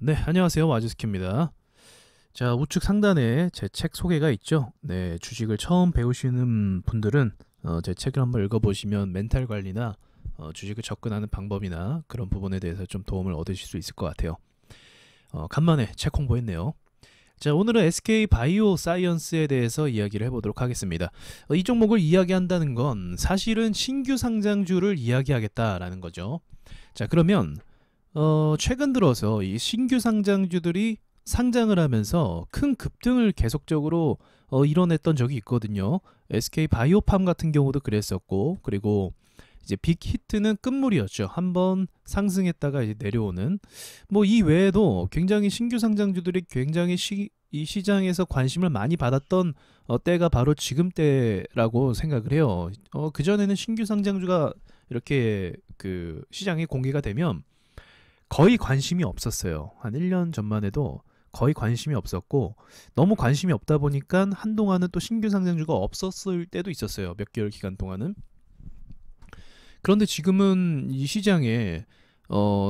네, 안녕하세요. 와주스키입니다. 자, 우측 상단에 제 책 소개가 있죠. 네, 주식을 처음 배우시는 분들은 제 책을 한번 읽어보시면 멘탈 관리나 주식을 접근하는 방법이나 그런 부분에 대해서 좀 도움을 얻으실 수 있을 것 같아요. 간만에 책 홍보했네요. 자, 오늘은 SK 바이오 사이언스에 대해서 이야기를 해보도록 하겠습니다. 이 종목을 이야기한다는 건 사실은 신규 상장주를 이야기하겠다라는 거죠. 자, 그러면 최근 들어서 이 신규 상장주들이 상장을 하면서 큰 급등을 계속적으로 이뤄냈던 적이 있거든요. SK 바이오팜 같은 경우도 그랬었고, 그리고 이제 빅히트는 끝물이었죠. 한번 상승했다가 이제 내려오는. 뭐 이 외에도 굉장히 신규 상장주들이 굉장히 이 시장에서 관심을 많이 받았던 때가 바로 지금 때라고 생각을 해요. 그 전에는 신규 상장주가 이렇게 그 시장에 공개가 되면 거의 관심이 없었어요. 한 1년 전만 해도 거의 관심이 없었고, 너무 관심이 없다 보니까 한동안은 또 신규 상장주가 없었을 때도 있었어요. 몇 개월 기간 동안은. 그런데 지금은 이 시장에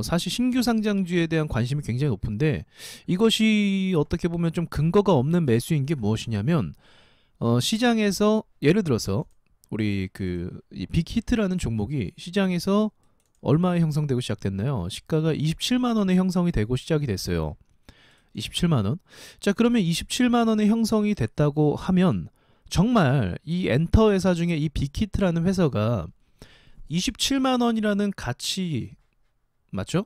사실 신규 상장주에 대한 관심이 굉장히 높은데, 이것이 어떻게 보면 좀 근거가 없는 매수인 게 무엇이냐면, 시장에서 예를 들어서 우리 이 빅히트라는 종목이 시장에서 얼마에 형성되고 시작됐나요? 시가가 27만 원에 형성이 되고 시작이 됐어요. 27만 원. 자, 그러면 27만 원에 형성이 됐다고 하면 정말 이 엔터 회사 중에 이 빅히트라는 회사가 27만 원이라는 가치 맞죠?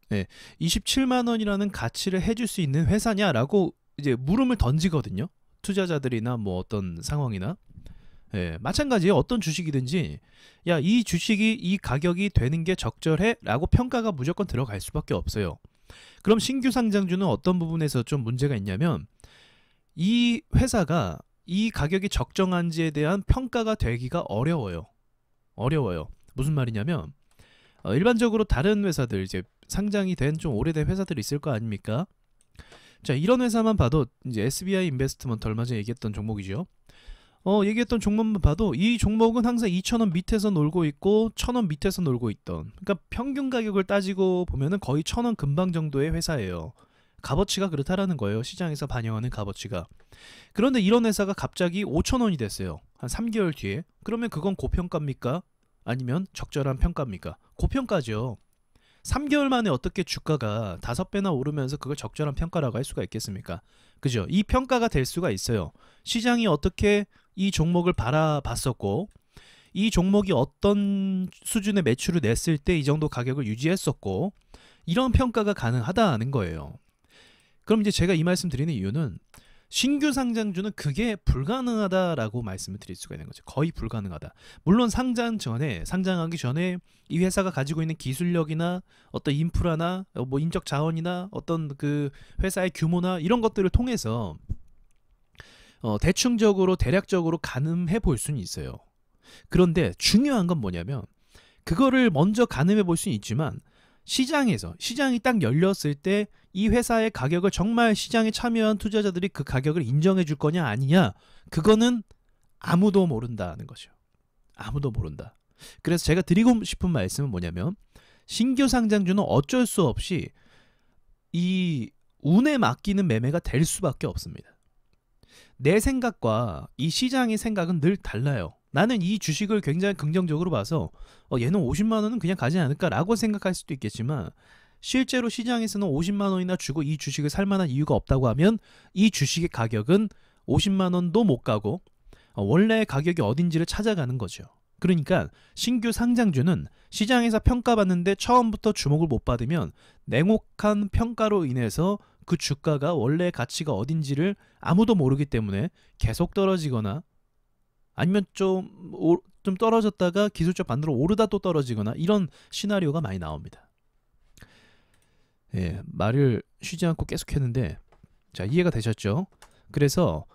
네. 27만 원이라는 가치를 해줄 수 있는 회사냐라고 이제 물음을 던지거든요. 투자자들이나 뭐 어떤 상황이나. 예, 마찬가지예요. 어떤 주식이든지 야, 이 주식이 이 가격이 되는 게 적절해? 라고 평가가 무조건 들어갈 수밖에 없어요. 그럼 신규 상장주는 어떤 부분에서 좀 문제가 있냐면 이 회사가 이 가격이 적정한지에 대한 평가가 되기가 어려워요. 어려워요. 무슨 말이냐면 일반적으로 다른 회사들 이제 상장이 된 좀 오래된 회사들이 있을 거 아닙니까? 자, 이런 회사만 봐도 이제 SBI 인베스트먼트 얼마 전에 얘기했던 종목이죠. 얘기했던 종목만 봐도 이 종목은 항상 2,000원 밑에서 놀고 있고 1,000원 밑에서 놀고 있던, 그러니까 평균 가격을 따지고 보면은 거의 1,000원 근방 정도의 회사예요. 값어치가 그렇다라는 거예요. 시장에서 반영하는 값어치가. 그런데 이런 회사가 갑자기 5,000원이 됐어요. 한 3개월 뒤에. 그러면 그건 고평가입니까? 아니면 적절한 평가입니까? 고평가죠. 3개월 만에 어떻게 주가가 5배나 오르면서 그걸 적절한 평가라고 할 수가 있겠습니까? 그죠? 이 평가가 될 수가 있어요. 시장이 어떻게 이 종목을 바라봤었고, 이 종목이 어떤 수준의 매출을 냈을 때 이 정도 가격을 유지했었고, 이런 평가가 가능하다는 거예요. 그럼 이제 제가 이 말씀 드리는 이유는 신규 상장주는 그게 불가능하다라고 말씀을 드릴 수가 있는 거죠. 거의 불가능하다. 물론 상장하기 전에 이 회사가 가지고 있는 기술력이나 어떤 인프라나 뭐 인적 자원이나 어떤 그 회사의 규모나 이런 것들을 통해서 대충적으로 대략적으로 가늠해 볼 수는 있어요. 그런데 중요한 건 뭐냐면 그거를 먼저 가늠해 볼 수는 있지만 시장이 딱 열렸을 때 이 회사의 가격을 정말 시장에 참여한 투자자들이 그 가격을 인정해 줄 거냐 아니냐, 그거는 아무도 모른다는 거죠. 아무도 모른다. 그래서 제가 드리고 싶은 말씀은 뭐냐면 신규 상장주는 어쩔 수 없이 이 운에 맡기는 매매가 될 수밖에 없습니다. 내 생각과 이 시장의 생각은 늘 달라요. 나는 이 주식을 굉장히 긍정적으로 봐서 얘는 50만 원은 그냥 가지 않을까라고 생각할 수도 있겠지만, 실제로 시장에서는 50만 원이나 주고 이 주식을 살 만한 이유가 없다고 하면 이 주식의 가격은 50만 원도 못 가고 원래의 가격이 어딘지를 찾아가는 거죠. 그러니까 신규 상장주는 시장에서 평가받는데 처음부터 주목을 못 받으면 냉혹한 평가로 인해서 그 주가가 원래 가치가 어딘지를 아무도 모르기 때문에 계속 떨어지거나 아니면 좀 떨어졌다가 기술적 반대로 오르다 또 떨어지거나 이런 시나리오가 많이 나옵니다. 예, 말을 쉬지 않고 계속 했는데 자, 이해가 되셨죠? 그래서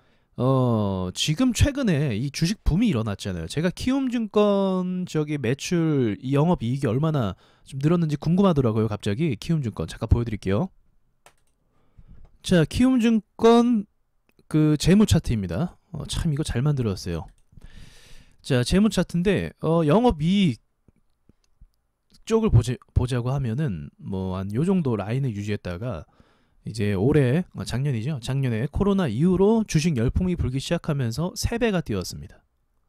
지금 최근에 이 주식 붐이 일어났잖아요. 제가 키움증권 매출 영업이익이 얼마나 좀 늘었는지 궁금하더라고요. 갑자기 키움증권 잠깐 보여드릴게요. 자, 키움증권 그 재무 차트입니다. 참 이거 잘 만들었어요. 자, 재무 차트인데 영업이익 이쪽을 보자고 하면은 뭐 한 요 정도 라인을 유지했다가 이제 올해 작년이죠. 작년에 코로나 이후로 주식 열풍이 불기 시작하면서 3배가 뛰었습니다.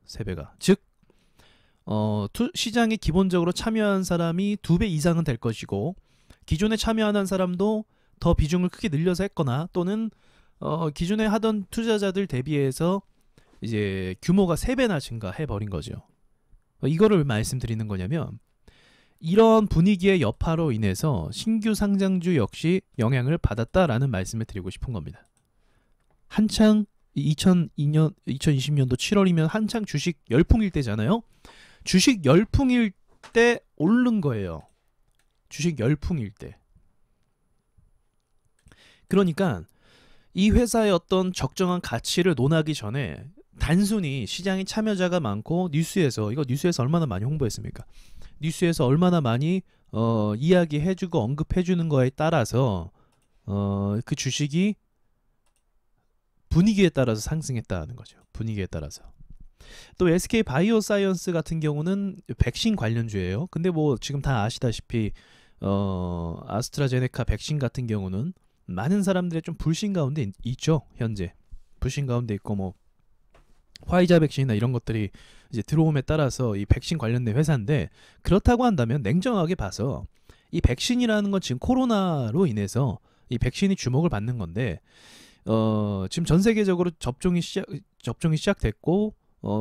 3배가. 즉 시장에 기본적으로 참여한 사람이 2배 이상은 될 것이고 기존에 참여하는 사람도 더 비중을 크게 늘려서 했거나 또는 기존에 하던 투자자들 대비해서 이제 규모가 3배나 증가해 버린 거죠. 이거를 왜 말씀드리는 거냐면 이런 분위기의 여파로 인해서 신규 상장주 역시 영향을 받았다라는 말씀을 드리고 싶은 겁니다. 한창 2020년도 7월이면 한창 주식 열풍일 때잖아요. 주식 열풍일 때 오른 거예요. 주식 열풍일 때. 그러니까 이 회사의 어떤 적정한 가치를 논하기 전에 단순히 시장에 참여자가 많고 뉴스에서 얼마나 많이 홍보했습니까? 뉴스에서 얼마나 많이 이야기해주고 언급해주는 거에 따라서 그 주식이 분위기에 따라서 상승했다는 거죠. 분위기에 따라서. 또 SK 바이오사이언스 같은 경우는 백신 관련주예요. 근데 뭐 지금 다 아시다시피 아스트라제네카 백신 같은 경우는 많은 사람들의 좀 불신 가운데 있죠. 현재 불신 가운데 있고 뭐 화이자 백신이나 이런 것들이 이제 들어옴에 따라서 이 백신 관련된 회사인데 그렇다고 한다면 냉정하게 봐서 이 백신이라는 건 지금 코로나로 인해서 이 백신이 주목을 받는 건데 지금 전 세계적으로 접종이 시작됐고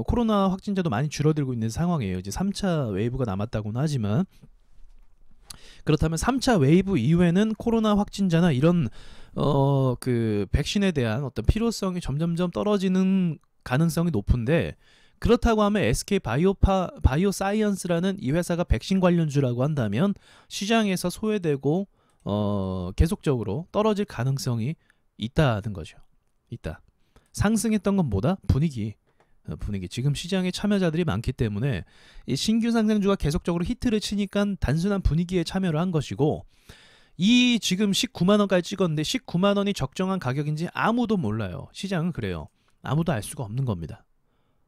코로나 확진자도 많이 줄어들고 있는 상황이에요. 이제 3차 웨이브가 남았다고는 하지만 그렇다면 3차 웨이브 이후에는 코로나 확진자나 이런 그 백신에 대한 어떤 필요성이 점점점 떨어지는 가능성이 높은데 그렇다고 하면 SK 바이오사이언스라는 이 회사가 백신 관련주라고 한다면 시장에서 소외되고 계속적으로 떨어질 가능성이 있다는 거죠. 있다. 상승했던 건 뭐다? 분위기. 지금 시장에 참여자들이 많기 때문에 이 신규 상장주가 계속적으로 히트를 치니까 단순한 분위기에 참여를 한 것이고 이 지금 19만 원까지 찍었는데 19만 원이 적정한 가격인지 아무도 몰라요. 시장은 그래요. 아무도 알 수가 없는 겁니다.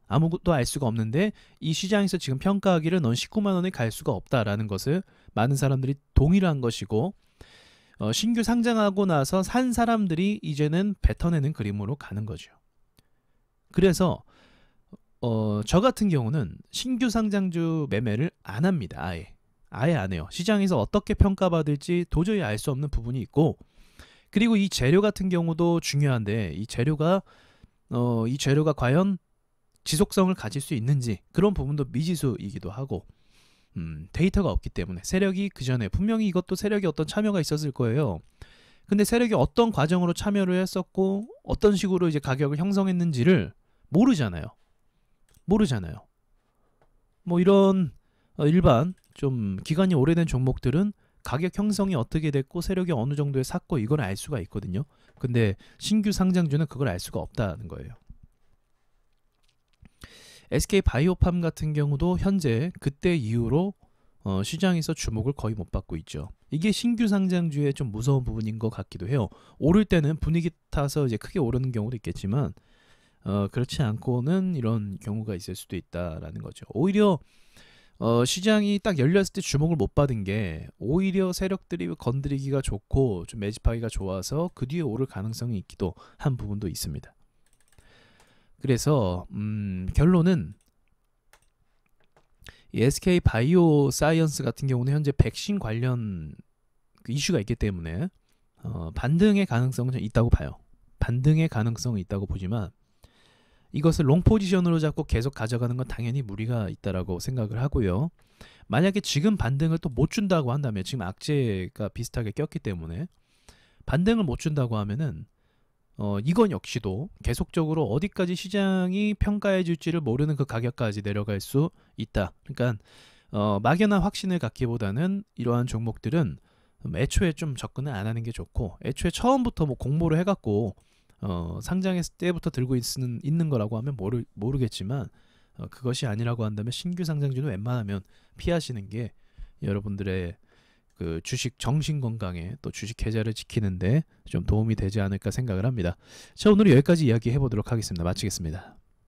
아무것도 알 수가 없는데 이 시장에서 지금 평가하기를 넌 19만 원에 갈 수가 없다라는 것을 많은 사람들이 동의를 한 것이고 신규 상장하고 나서 산 사람들이 이제는 뱉어내는 그림으로 가는 거죠. 그래서 저 같은 경우는 신규 상장주 매매를 안 합니다. 아예 안 해요. 시장에서 어떻게 평가받을지 도저히 알 수 없는 부분이 있고 그리고 이 재료 같은 경우도 중요한데 이 재료가 과연 지속성을 가질 수 있는지 그런 부분도 미지수이기도 하고 데이터가 없기 때문에 세력이 그 전에 분명히 이것도 세력이 어떤 참여가 있었을 거예요. 근데 세력이 어떤 과정으로 참여를 했었고 어떤 식으로 이제 가격을 형성했는지를 모르잖아요. 뭐 이런 일반 좀 기간이 오래된 종목들은 가격 형성이 어떻게 됐고 세력이 어느 정도에 샀고 이걸 알 수가 있거든요. 근데 신규 상장주는 그걸 알 수가 없다는 거예요. SK 바이오팜 같은 경우도 현재 그때 이후로 시장에서 주목을 거의 못 받고 있죠. 이게 신규 상장주의 좀 무서운 부분인 것 같기도 해요. 오를 때는 분위기 타서 이제 크게 오르는 경우도 있겠지만 그렇지 않고는 이런 경우가 있을 수도 있다라는 거죠. 오히려 시장이 딱 열렸을 때 주목을 못 받은 게 오히려 세력들이 건드리기가 좋고 좀 매집하기가 좋아서 그 뒤에 오를 가능성이 있기도 한 부분도 있습니다. 그래서 결론은 이 SK 바이오사이언스 같은 경우는 현재 백신 관련 그 이슈가 있기 때문에 반등의 가능성은 좀 있다고 봐요. 반등의 가능성은 있다고 보지만 이것을 롱 포지션으로 잡고 계속 가져가는 건 당연히 무리가 있다라고 생각을 하고요. 만약에 지금 반등을 또 못 준다고 한다면 지금 악재가 비슷하게 꼈기 때문에 반등을 못 준다고 하면은 이건 역시도 계속적으로 어디까지 시장이 평가해 줄지를 모르는 그 가격까지 내려갈 수 있다. 그러니까 막연한 확신을 갖기보다는 이러한 종목들은 애초에 좀 접근을 안 하는 게 좋고 애초에 처음부터 뭐 공모를 해갖고 상장했을 때부터 들고 있는 거라고 하면 모르겠지만 그것이 아니라고 한다면 신규 상장주는 웬만하면 피하시는 게 여러분들의 그 주식 정신 건강에 또 주식 계좌를 지키는데 좀 도움이 되지 않을까 생각을 합니다. 자, 오늘 여기까지 이야기해 보도록 하겠습니다. 마치겠습니다.